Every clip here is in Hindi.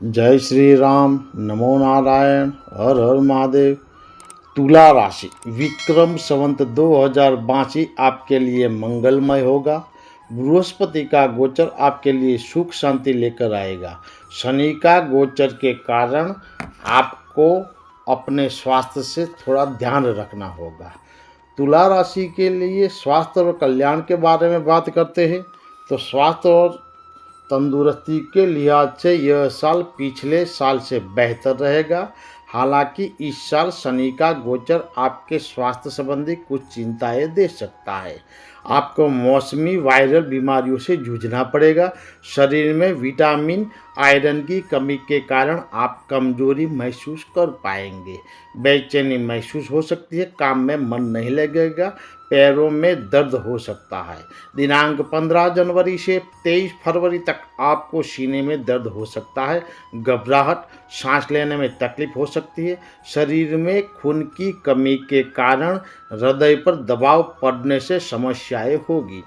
जय श्री राम। नमो नारायण। हर हर महादेव। तुला राशि विक्रम संवत 2082 आपके लिए मंगलमय होगा। बृहस्पति का गोचर आपके लिए सुख शांति लेकर आएगा। शनि का गोचर के कारण आपको अपने स्वास्थ्य से थोड़ा ध्यान रखना होगा। तुला राशि के लिए स्वास्थ्य और कल्याण के बारे में बात करते हैं तो स्वास्थ्य और तंदुरुस्ती के लिहाज से यह साल पिछले साल से बेहतर रहेगा। हालांकि इस साल शनि का गोचर आपके स्वास्थ्य संबंधी कुछ चिंताएं दे सकता है। आपको मौसमी वायरल बीमारियों से जूझना पड़ेगा। शरीर में विटामिन आयरन की कमी के कारण आप कमजोरी महसूस कर पाएंगे। बेचैनी महसूस हो सकती है। काम में मन नहीं लगेगा। पैरों में दर्द हो सकता है। दिनांक 15 जनवरी से 23 फरवरी तक आपको सीने में दर्द हो सकता है। घबराहट, सांस लेने में तकलीफ हो सकती है। शरीर में खून की कमी के कारण हृदय पर दबाव पड़ने से समस्याएं होगी।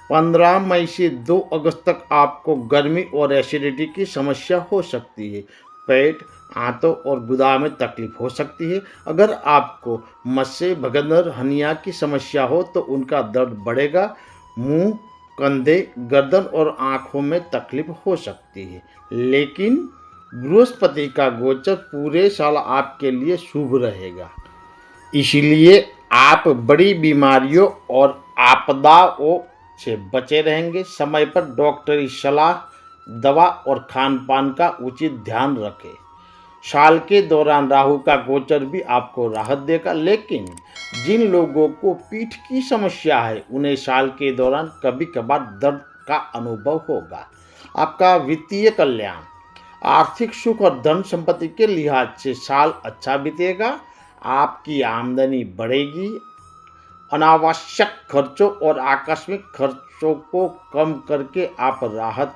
15 मई से 2 अगस्त तक आपको गर्मी और एसिडिटी की समस्या हो सकती है। पेट, आंतों और गुदा में तकलीफ हो सकती है। अगर आपको मस्से, भगंदर, हनिया की समस्या हो तो उनका दर्द बढ़ेगा। मुंह, कंधे, गर्दन और आंखों में तकलीफ हो सकती है। लेकिन बृहस्पति का गोचर पूरे साल आपके लिए शुभ रहेगा। इसलिए आप बड़ी बीमारियों और आपदाओं से बचे रहेंगे। समय पर डॉक्टरी सलाह, दवा और खान पान का उचित ध्यान रखें। साल के दौरान राहु का गोचर भी आपको राहत देगा। लेकिन जिन लोगों को पीठ की समस्या है उन्हें साल के दौरान कभी कभार दर्द का अनुभव होगा। आपका वित्तीय कल्याण, आर्थिक सुख और धन संपत्ति के लिहाज से साल अच्छा बीतेगा। आपकी आमदनी बढ़ेगी। अनावश्यक खर्चों और आकस्मिक खर्चों को कम करके आप राहत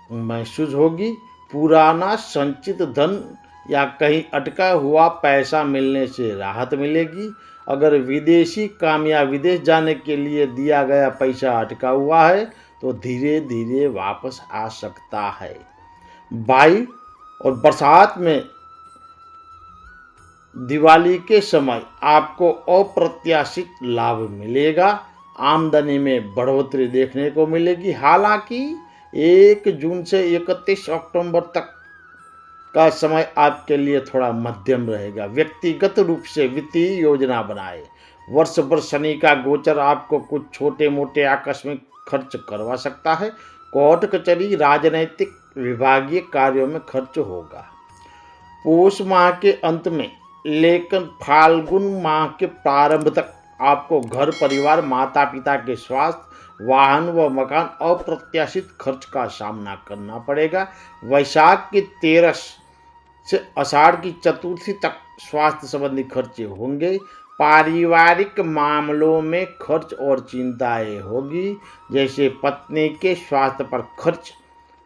महसूस होगी। पुराना संचित धन या कहीं अटका हुआ पैसा मिलने से राहत मिलेगी। अगर विदेशी काम या विदेश जाने के लिए दिया गया पैसा अटका हुआ है तो धीरे धीरे वापस आ सकता है। वायु और बरसात में दिवाली के समय आपको अप्रत्याशित लाभ मिलेगा। आमदनी में बढ़ोतरी देखने को मिलेगी। हालांकि 1 जून से 31 अक्टूबर तक का समय आपके लिए थोड़ा मध्यम रहेगा। व्यक्तिगत रूप से वित्तीय योजना बनाएं। वर्ष भर शनि का गोचर आपको कुछ छोटे मोटे आकस्मिक खर्च करवा सकता है। कोर्ट कचहरी, राजनैतिक, विभागीय कार्यों में खर्च होगा। पौष माह के अंत में लेकिन फाल्गुन माह के प्रारंभ तक आपको घर परिवार, माता पिता के स्वास्थ्य, वाहन व मकान अप्रत्याशित खर्च का सामना करना पड़ेगा। वैशाख की 13 से आषाढ़ की चतुर्थी तक स्वास्थ्य संबंधी खर्चे होंगे। पारिवारिक मामलों में खर्च और चिंताएं होगी, जैसे पत्नी के स्वास्थ्य पर खर्च।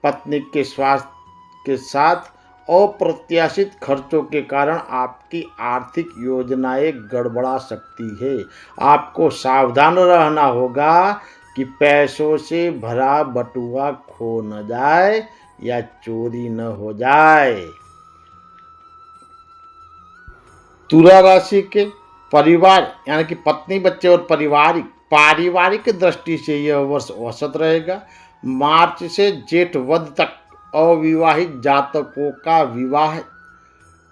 पत्नी के स्वास्थ्य के साथ अप्रत्याशित खर्चों के कारण आपकी आर्थिक योजनाएं गड़बड़ा सकती है। आपको सावधान रहना होगा कि पैसों से भरा बटुआ खो न जाए या चोरी न हो जाए। तुला राशि के परिवार यानी कि पत्नी, बच्चे और पारिवारिक दृष्टि से यह वर्ष औसत रहेगा। मार्च से जेठ वध तक अविवाहित जातकों का विवाह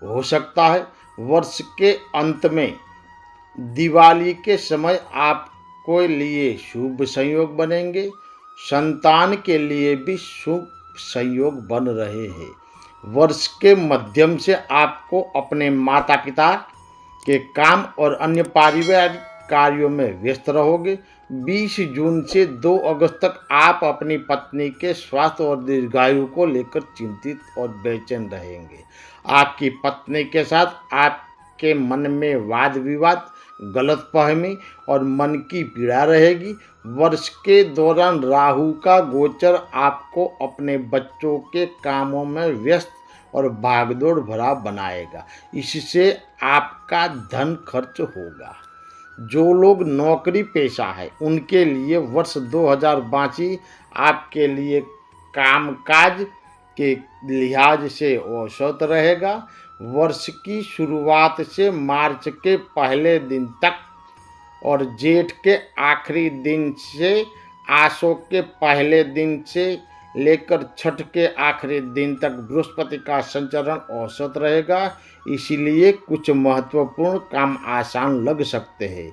हो सकता है। वर्ष के अंत में दिवाली के समय आपके लिए शुभ संयोग बनेंगे। संतान के लिए भी शुभ संयोग बन रहे हैं। वर्ष के मध्यम से आपको अपने माता पिता के काम और अन्य पारिवारिक कार्यों में व्यस्त रहोगे। 20 जून से 2 अगस्त तक आप अपनी पत्नी के स्वास्थ्य और दीर्घायु को लेकर चिंतित और बेचैन रहेंगे। आपकी पत्नी के साथ आपके मन में वाद विवाद, गलतफहमी और मन की पीड़ा रहेगी। वर्ष के दौरान राहु का गोचर आपको अपने बच्चों के कामों में व्यस्त और भागदौड़ भरा बनाएगा। इससे आपका धन खर्च होगा। जो लोग नौकरी पेशा है उनके लिए वर्ष 2022 आपके लिए कामकाज के लिहाज से औसत रहेगा। वर्ष की शुरुआत से मार्च के पहले दिन तक और जेठ के आखिरी दिन से आसो के पहले दिन से लेकर छठ के आखिरी दिन तक बृहस्पति का संचरण औसत रहेगा। इसीलिए कुछ महत्वपूर्ण काम आसान लग सकते हैं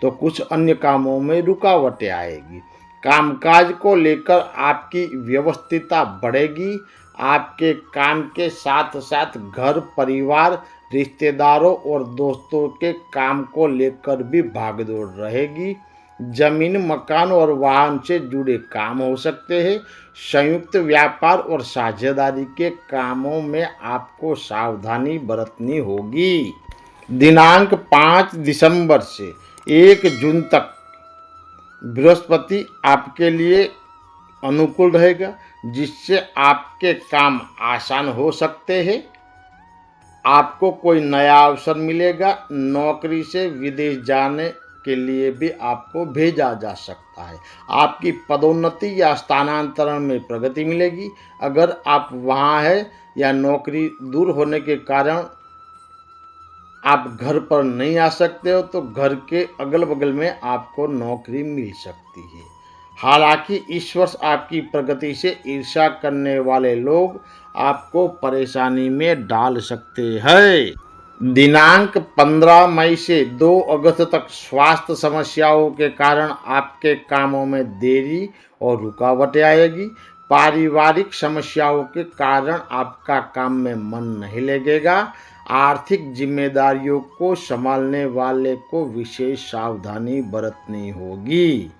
तो कुछ अन्य कामों में रुकावटें आएगी। कामकाज को लेकर आपकी व्यवस्थितता बढ़ेगी। आपके काम के साथ साथ घर परिवार रिश्तेदारों और दोस्तों के काम को लेकर भी भागदौड़ रहेगी। जमीन मकान और वाहन से जुड़े काम हो सकते हैं। संयुक्त व्यापार और साझेदारी के कामों में आपको सावधानी बरतनी होगी। दिनांक 5 दिसंबर से 1 जून तक बृहस्पति आपके लिए अनुकूल रहेगा, जिससे आपके काम आसान हो सकते हैं। आपको कोई नया अवसर मिलेगा। नौकरी से विदेश जाने के लिए भी आपको भेजा जा सकता है। आपकी पदोन्नति या स्थानांतरण में प्रगति मिलेगी। अगर आप वहाँ हैं या नौकरी दूर होने के कारण आप घर पर नहीं आ सकते हो तो घर के अगल बगल में आपको नौकरी मिल सकती है। हालांकि इस वर्ष आपकी प्रगति से ईर्ष्या करने वाले लोग आपको परेशानी में डाल सकते हैं। दिनांक 15 मई से 2 अगस्त तक स्वास्थ्य समस्याओं के कारण आपके कामों में देरी और रुकावटें आएगी। पारिवारिक समस्याओं के कारण आपका काम में मन नहीं लगेगा। आर्थिक जिम्मेदारियों को संभालने वाले को विशेष सावधानी बरतनी होगी।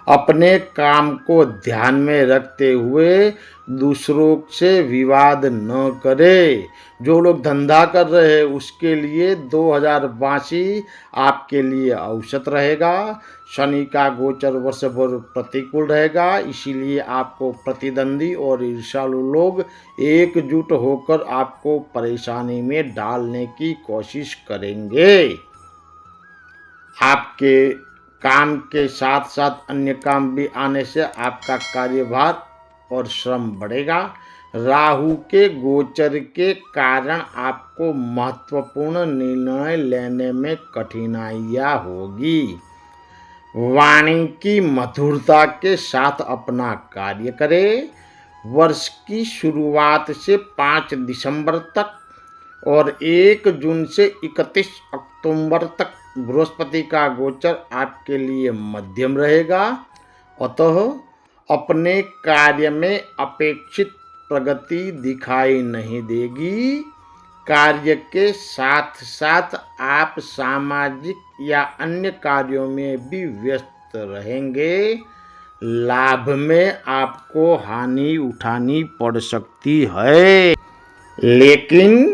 अपने काम को ध्यान में रखते हुए दूसरों से विवाद न करें। जो लोग धंधा कर रहे हैं उसके लिए 2082 आपके लिए औसत रहेगा। शनि का गोचर वर्ष भर प्रतिकूल रहेगा, इसीलिए आपको प्रतिद्वंदी और ईर्ष्यालु लोग एकजुट होकर आपको परेशानी में डालने की कोशिश करेंगे। आपके काम के साथ साथ अन्य काम भी आने से आपका कार्यभार और श्रम बढ़ेगा। राहु के गोचर के कारण आपको महत्वपूर्ण निर्णय लेने में कठिनाइयाँ होगी। वाणी की मधुरता के साथ अपना कार्य करें। वर्ष की शुरुआत से 5 दिसंबर तक और 1 जून से 31 अक्टूबर तक बृहस्पति का गोचर आपके लिए मध्यम रहेगा। अतः अपने कार्य में अपेक्षित प्रगति दिखाई नहीं देगी। कार्य के साथ साथ आप सामाजिक या अन्य कार्यों में भी व्यस्त रहेंगे। लाभ में आपको हानि उठानी पड़ सकती है, लेकिन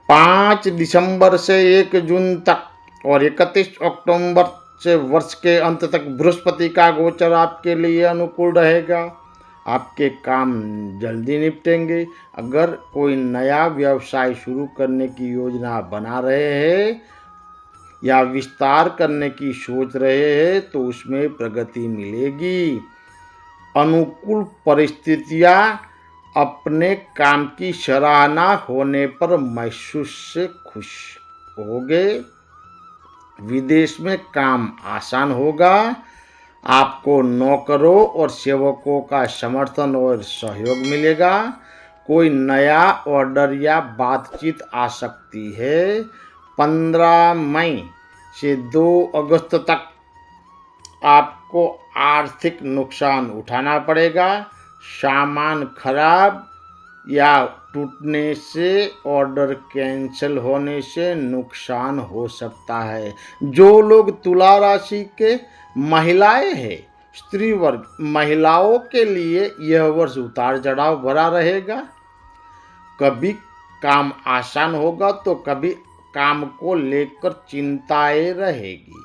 5 दिसंबर से 1 जून तक और 31 अक्टूबर से वर्ष के अंत तक बृहस्पति का गोचर आपके लिए अनुकूल रहेगा। आपके काम जल्दी निपटेंगे। अगर कोई नया व्यवसाय शुरू करने की योजना बना रहे हैं या विस्तार करने की सोच रहे हैं तो उसमें प्रगति मिलेगी। अनुकूल परिस्थितियां अपने काम की सराहना होने पर महसूस से खुश होगे। विदेश में काम आसान होगा। आपको नौकरों और सेवकों का समर्थन और सहयोग मिलेगा। कोई नया ऑर्डर या बातचीत आ सकती है। 15 मई से 2 अगस्त तक आपको आर्थिक नुकसान उठाना पड़ेगा। सामान खराब या टूटने से, ऑर्डर कैंसिल होने से नुकसान हो सकता है। जो लोग तुला राशि के महिलाएं हैं, स्त्री वर्ग, महिलाओं के लिए यह वर्ष उतार चढ़ाव भरा रहेगा। कभी काम आसान होगा तो कभी काम को लेकर चिंताएं रहेगी।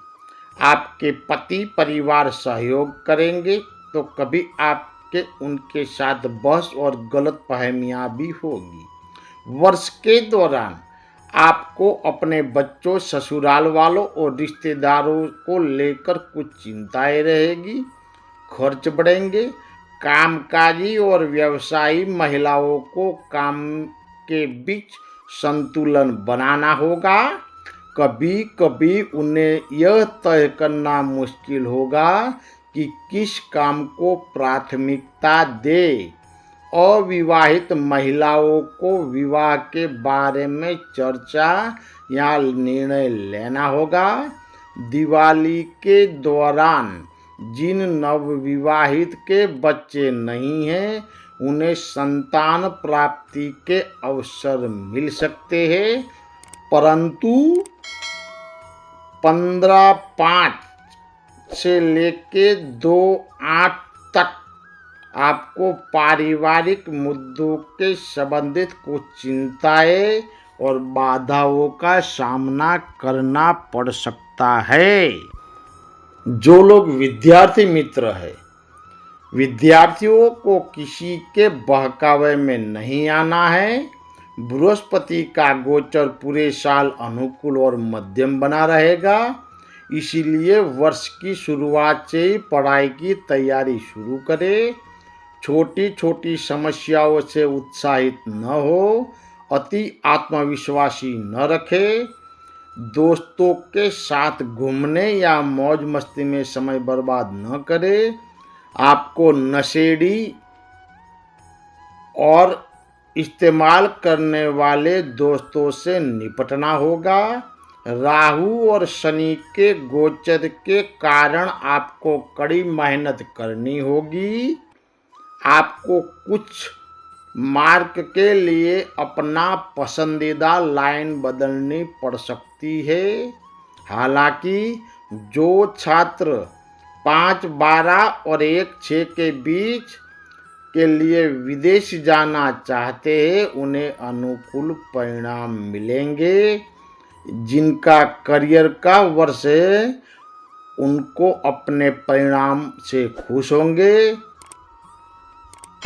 आपके पति परिवार सहयोग करेंगे तो कभी आपके उनके साथ बहस और गलत फहमियां भी होगी। वर्ष के दौरान आपको अपने बच्चों, ससुराल वालों और रिश्तेदारों को लेकर कुछ चिंताएं रहेगी। खर्च बढ़ेंगे। कामकाजी और व्यवसायी महिलाओं को काम के बीच संतुलन बनाना होगा। कभी कभी उन्हें यह तय करना मुश्किल होगा कि किस काम को प्राथमिकता दे। अविवाहित महिलाओं को विवाह के बारे में चर्चा या निर्णय लेना होगा। दिवाली के दौरान जिन नवविवाहित के बच्चे नहीं हैं उन्हें संतान प्राप्ति के अवसर मिल सकते हैं, परंतु 15/5 से लेके 2/8 तक आपको पारिवारिक मुद्दों के संबंधित कुछ चिंताएं और बाधाओं का सामना करना पड़ सकता है। जो लोग विद्यार्थी मित्र हैं, विद्यार्थियों को किसी के बहकावे में नहीं आना है। बृहस्पति का गोचर पूरे साल अनुकूल और मध्यम बना रहेगा, इसीलिए वर्ष की शुरुआत से ही पढ़ाई की तैयारी शुरू करें। छोटी छोटी समस्याओं से उत्साहित न हो, अति आत्मविश्वासी न रखें। दोस्तों के साथ घूमने या मौज मस्ती में समय बर्बाद न करें। आपको नशेड़ी और इस्तेमाल करने वाले दोस्तों से निपटना होगा। राहु और शनि के गोचर के कारण आपको कड़ी मेहनत करनी होगी। आपको कुछ मार्क के लिए अपना पसंदीदा लाइन बदलनी पड़ सकती है। हालांकि जो छात्र 5, 12 और 1, 6 के बीच के लिए विदेश जाना चाहते हैं उन्हें अनुकूल परिणाम मिलेंगे। जिनका करियर का वर्ष है उनको अपने परिणाम से खुश होंगे।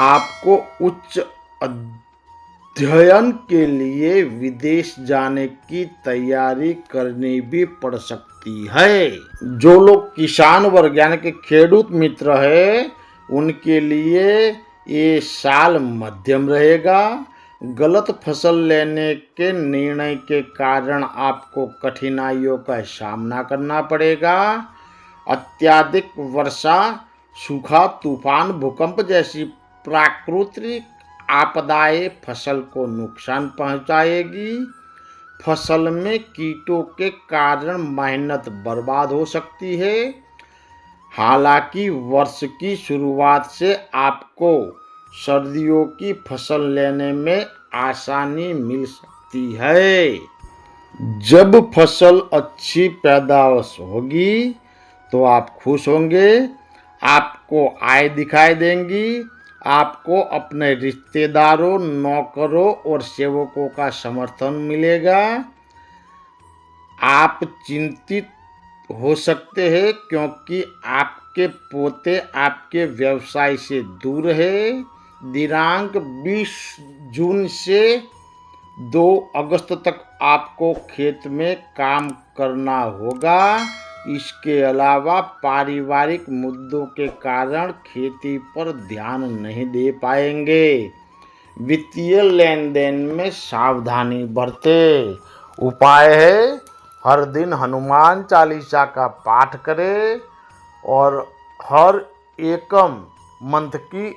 आपको उच्च अध्ययन के लिए विदेश जाने की तैयारी करनी भी पड़ सकती है। जो लोग किसान वर्ग यानी कि खेडूत मित्र है उनके लिए ये साल मध्यम रहेगा। गलत फसल लेने के निर्णय के कारण आपको कठिनाइयों का सामना करना पड़ेगा। अत्यधिक वर्षा, सूखा, तूफान, भूकंप जैसी प्राकृतिक आपदाएं फसल को नुकसान पहुंचाएगी। फसल में कीटों के कारण मेहनत बर्बाद हो सकती है। हालांकि वर्ष की शुरुआत से आपको सर्दियों की फसल लेने में आसानी मिल सकती है। जब फसल अच्छी पैदावार होगी तो आप खुश होंगे। आपको आय दिखाई देंगी। आपको अपने रिश्तेदारों, नौकरों और सेवकों का समर्थन मिलेगा। आप चिंतित हो सकते हैं क्योंकि आपके पोते आपके व्यवसाय से दूर है। दिनांक 20 जून से 2 अगस्त तक आपको खेत में काम करना होगा। इसके अलावा पारिवारिक मुद्दों के कारण खेती पर ध्यान नहीं दे पाएंगे। वित्तीय लेन देन में सावधानी बरतें। उपाय है हर दिन हनुमान चालीसा का पाठ करें और हर एकम मंथ की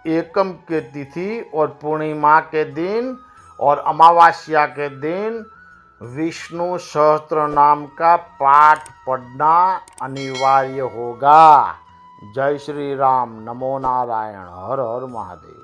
एकम के तिथि और पूर्णिमा के दिन और अमावस्या के दिन विष्णु सहस्त्र नाम का पाठ पढ़ना अनिवार्य होगा। जय श्री राम। नमो नारायण। हर हर महादेव।